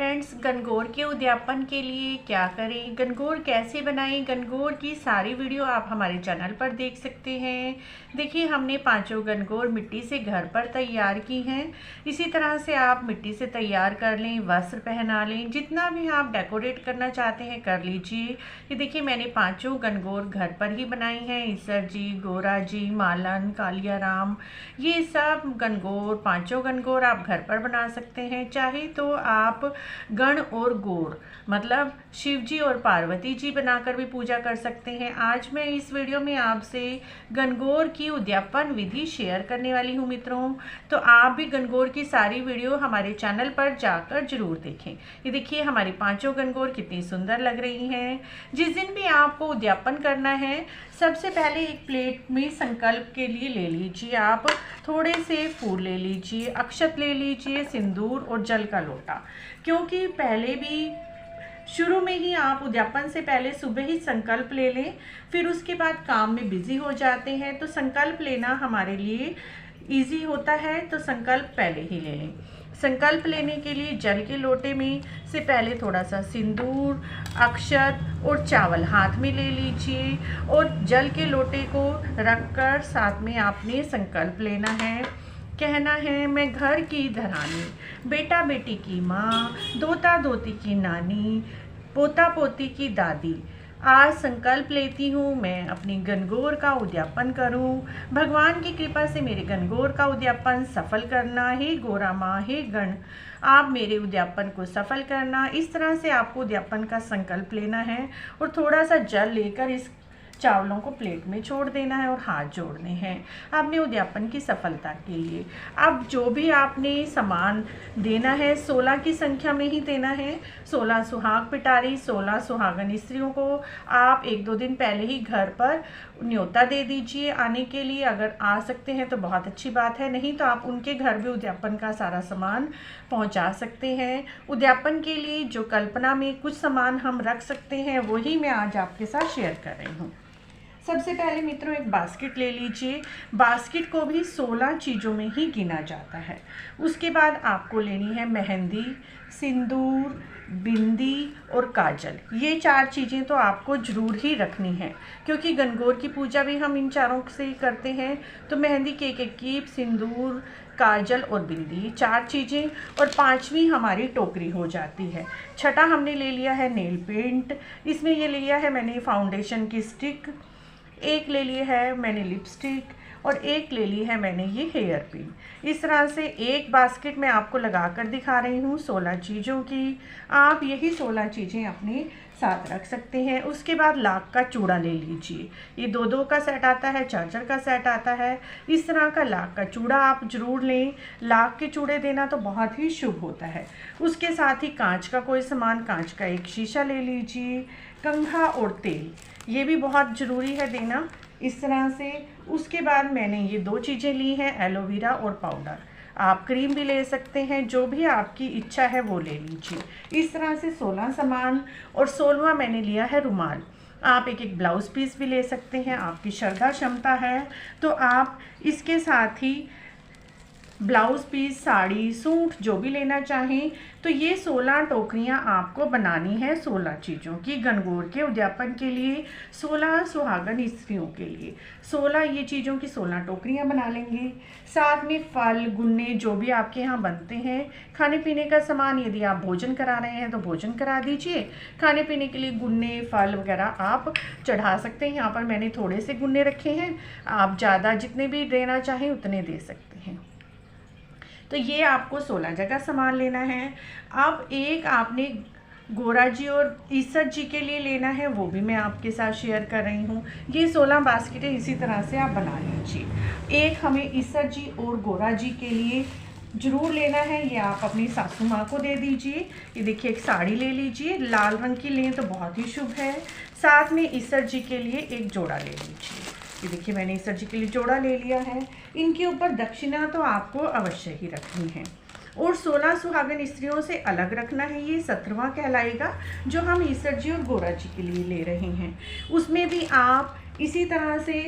Friends, Gangaur के उद्यापन के लिए क्या करें, गणगौर कैसे बनाएं, गणगौर की सारी वीडियो आप हमारे चैनल पर देख सकते हैं। देखिए, हमने पांचों गणगौर मिट्टी से घर पर तैयार की हैं। इसी तरह से आप मिट्टी से तैयार कर लें, वस्त्र पहना लें, जितना भी आप डेकोरेट करना चाहते हैं कर लीजिए। ये देखिए, मैंने पांचों गणगौर घर पर ही बनाई हैं। ईसर जी, गोरा जी, मालन, कालिया राम, ये सब गणगौर, पांचों गणगौर आप घर पर बना सकते हैं। चाहे तो आप गण और गौर मतलब शिव जी और पार्वती जी बनाकर भी पूजा कर सकते हैं। आज मैं इस वीडियो में आपसे गणगौर की उद्यापन विधि शेयर करने वाली हूँ मित्रों। तो आप भी गणगौर की सारी वीडियो हमारे चैनल पर जाकर जरूर देखें। ये देखिए, हमारी पांचों गणगौर कितनी सुंदर लग रही हैं। जिस दिन भी आपको उद्यापन करना है, सबसे पहले एक प्लेट में संकल्प के लिए ले लीजिए, आप थोड़े से फूल ले लीजिए, अक्षत ले लीजिए, सिंदूर और जल का लोटा। क्योंकि पहले भी शुरू में ही आप उद्यापन से पहले सुबह ही संकल्प ले लें, फिर उसके बाद काम में बिजी हो जाते हैं, तो संकल्प लेना हमारे लिए इजी होता है। तो संकल्प पहले ही ले लें। संकल्प लेने के लिए जल के लोटे में से पहले थोड़ा सा सिंदूर, अक्षत और चावल हाथ में ले लीजिए और जल के लोटे को रखकर साथ में आपने संकल्प लेना है। कहना है, मैं घर की धरानी, बेटा बेटी की माँ, दोता दोती की नानी, पोता पोती की दादी, आज संकल्प लेती हूँ मैं अपनी गणगौर का उद्यापन करूँ। भगवान की कृपा से मेरे गणगौर का उद्यापन सफल करना। हे गोरा माँ, हे गण, आप मेरे उद्यापन को सफल करना। इस तरह से आपको उद्यापन का संकल्प लेना है और थोड़ा सा जल लेकर इस चावलों को प्लेट में छोड़ देना है और हाथ जोड़ने हैं आपने उद्यापन की सफलता के लिए। अब जो भी आपने सामान देना है 16 की संख्या में ही देना है। 16 सुहाग पिटारी, 16 सुहागन स्त्रियों को आप 1-2 दिन पहले ही घर पर न्योता दे दीजिए आने के लिए। अगर आ सकते हैं तो बहुत अच्छी बात है, नहीं तो आप उनके घर भी उद्यापन का सारा सामान पहुंचा सकते हैं। उद्यापन के लिए जो कल्पना में कुछ सामान हम रख सकते हैं वही मैं आज आपके साथ शेयर कर रही हूँ। सबसे पहले मित्रों, एक बास्केट ले लीजिए। बास्केट को भी 16 चीज़ों में ही गिना जाता है। उसके बाद आपको लेनी है मेहंदी, सिंदूर, बिंदी और काजल। ये 4 चीज़ें तो आपको ज़रूर ही रखनी है, क्योंकि गणगौर की पूजा भी हम इन चारों से ही करते हैं। तो मेहंदी की एक कीप, सिंदूर, काजल और बिंदी, 4 चीज़ें, और 5वीं हमारी टोकरी हो जाती है। छठा हमने ले लिया है नेल पेंट। इसमें ये लिया है मैंने फाउंडेशन की स्टिक, एक ले ली है मैंने लिपस्टिक और एक ले ली है मैंने ये हेयर पिन। इस तरह से एक बास्केट में आपको लगा कर दिखा रही हूँ 16 चीज़ों की। आप यही 16 चीज़ें अपने साथ रख सकते हैं। उसके बाद लाख का चूड़ा ले लीजिए। ये 2-2 का सेट आता है, 4-4 का सेट आता है। इस तरह का लाख का चूड़ा आप ज़रूर लें। लाख के चूड़े देना तो बहुत ही शुभ होता है। उसके साथ ही कांच का कोई सामान, कांच का एक शीशा ले लीजिए। कंघा और तेल, ये भी बहुत ज़रूरी है देना इस तरह से। उसके बाद मैंने ये 2 चीज़ें ली हैं, एलोवेरा और पाउडर। आप क्रीम भी ले सकते हैं, जो भी आपकी इच्छा है वो ले लीजिए। इस तरह से 16 सामान, और 16वां मैंने लिया है रुमाल। आप एक ब्लाउज़ पीस भी ले सकते हैं, आपकी श्रद्धा क्षमता है तो आप इसके साथ ही ब्लाउज़ पीस, साड़ी, सूट जो भी लेना चाहें। तो ये 16 टोकरियाँ आपको बनानी है 16 चीज़ों की गणगौर के उद्यापन के लिए। 16 सुहागन स्त्रियों के लिए 16 ये चीज़ों की 16 टोकरियाँ बना लेंगे। साथ में फल, गुन्ने जो भी आपके यहाँ बनते हैं, खाने पीने का सामान, यदि आप भोजन करा रहे हैं तो भोजन करा दीजिए। खाने पीने के लिए गुन्ने, फल वगैरह आप चढ़ा सकते हैं। यहाँ पर मैंने थोड़े से गुन्ने रखे हैं, आप ज़्यादा जितने भी देना चाहें उतने दे सकते हैं। तो ये आपको 16 जगह सामान लेना है। अब एक आपने गोरा जी और ईसर जी के लिए लेना है, वो भी मैं आपके साथ शेयर कर रही हूँ। ये 16 बास्केटें इसी तरह से आप बना लीजिए। एक हमें ईसर जी और गोरा जी के लिए ज़रूर लेना है, ये आप अपनी सासू माँ को दे दीजिए। ये देखिए, एक साड़ी ले लीजिए, लाल रंग की लें तो बहुत ही शुभ है। साथ में ईसर जी के लिए एक जोड़ा ले लीजिए। ये देखिए, मैंने ईसर जी के लिए जोड़ा ले लिया है। इनके ऊपर दक्षिणा तो आपको अवश्य ही रखनी है, और 16 सुहागन स्त्रियों से अलग रखना है। ये 17वां कहलाएगा जो हम ईसर जी और गोरा जी के लिए ले रहे हैं। उसमें भी आप इसी तरह से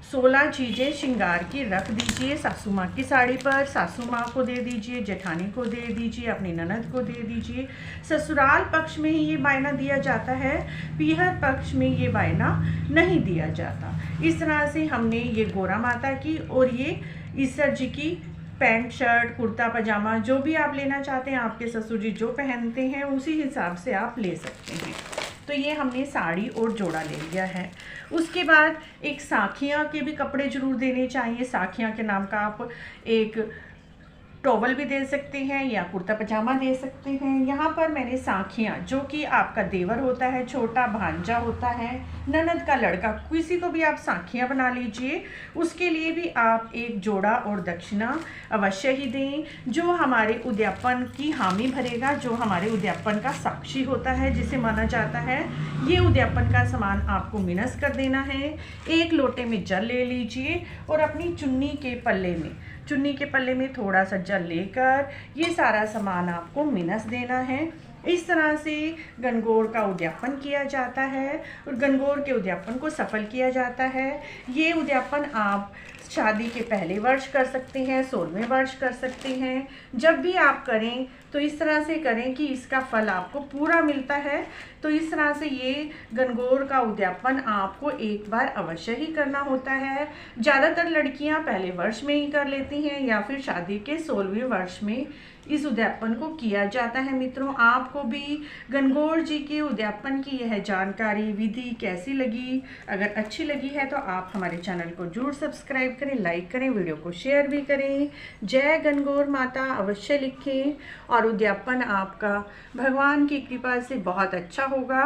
16 चीज़ें श्रृंगार की रख दीजिए सासू माँ की साड़ी पर। सासू माँ को दे दीजिए, जेठानी को दे दीजिए, अपनी ननद को दे दीजिए। ससुराल पक्ष में ही ये बायना दिया जाता है, पीहर पक्ष में ये बायना नहीं दिया जाता। इस तरह से हमने ये गोरा माता की और ये ईसर जी की पैंट शर्ट कुर्ता पजामा जो भी आप लेना चाहते हैं, आपके ससुर जी जो पहनते हैं उसी हिसाब से आप ले सकते हैं। तो ये हमने साड़ी और जोड़ा ले लिया है। उसके बाद एक साखियाँ के भी कपड़े ज़रूर देने चाहिए। साखियाँ के नाम का आप एक टॉवल भी दे सकते हैं या कुर्ता पजामा दे सकते हैं। यहाँ पर मैंने साखियाँ, जो कि आपका देवर होता है, छोटा भांजा होता है, ननद का लड़का, किसी को भी आप साखियाँ बना लीजिए। उसके लिए भी आप एक जोड़ा और दक्षिणा अवश्य ही दें, जो हमारे उद्यापन की हामी भरेगा, जो हमारे उद्यापन का साक्षी होता है, जिसे माना जाता है। ये उद्यापन का सामान आपको मिनस कर देना है। एक लोटे में जल ले लीजिए और अपनी चुन्नी के पल्ले में थोड़ा सा जल लेकर ये सारा सामान आपको मिनस देना है। इस तरह से गणगौर का उद्यापन किया जाता है और गणगौर के उद्यापन को सफल किया जाता है। ये उद्यापन आप शादी के पहले वर्ष कर सकते हैं, 16वें वर्ष कर सकते हैं। जब भी आप करें तो इस तरह से करें कि इसका फल आपको पूरा मिलता है। तो इस तरह से ये गणगौर का उद्यापन आपको एक बार अवश्य ही करना होता है। ज़्यादातर लड़कियां पहले वर्ष में ही कर लेती हैं या फिर शादी के 16वें वर्ष में इस उद्यापन को किया जाता है। मित्रों, आपको भी गणगौर जी के उद्यापन की यह जानकारी विधि कैसी लगी? अगर अच्छी लगी है तो आप हमारे चैनल को जरूर सब्सक्राइब करें, लाइक करें, वीडियो को शेयर भी करें। जय गणगौर माता अवश्य लिखें और उद्यापन आपका भगवान की कृपा से बहुत अच्छा होगा।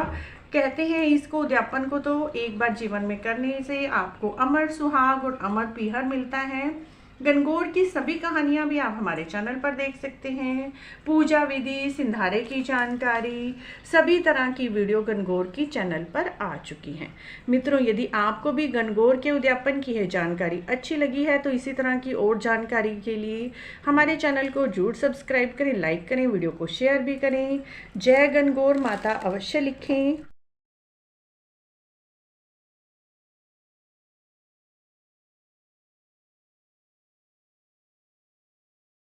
कहते हैं इसको उद्यापन को तो एक बार जीवन में करने से आपको अमर सुहाग और अमर पीहर मिलता है। गणगौर की सभी कहानियाँ भी आप हमारे चैनल पर देख सकते हैं। पूजा विधि, सिंधारे की जानकारी, सभी तरह की वीडियो गणगौर की चैनल पर आ चुकी हैं। मित्रों, यदि आपको भी गणगौर के उद्यापन की यह जानकारी अच्छी लगी है तो इसी तरह की और जानकारी के लिए हमारे चैनल को जरूर सब्सक्राइब करें, लाइक करें, वीडियो को शेयर भी करें। जय गणगौर माता अवश्य लिखें।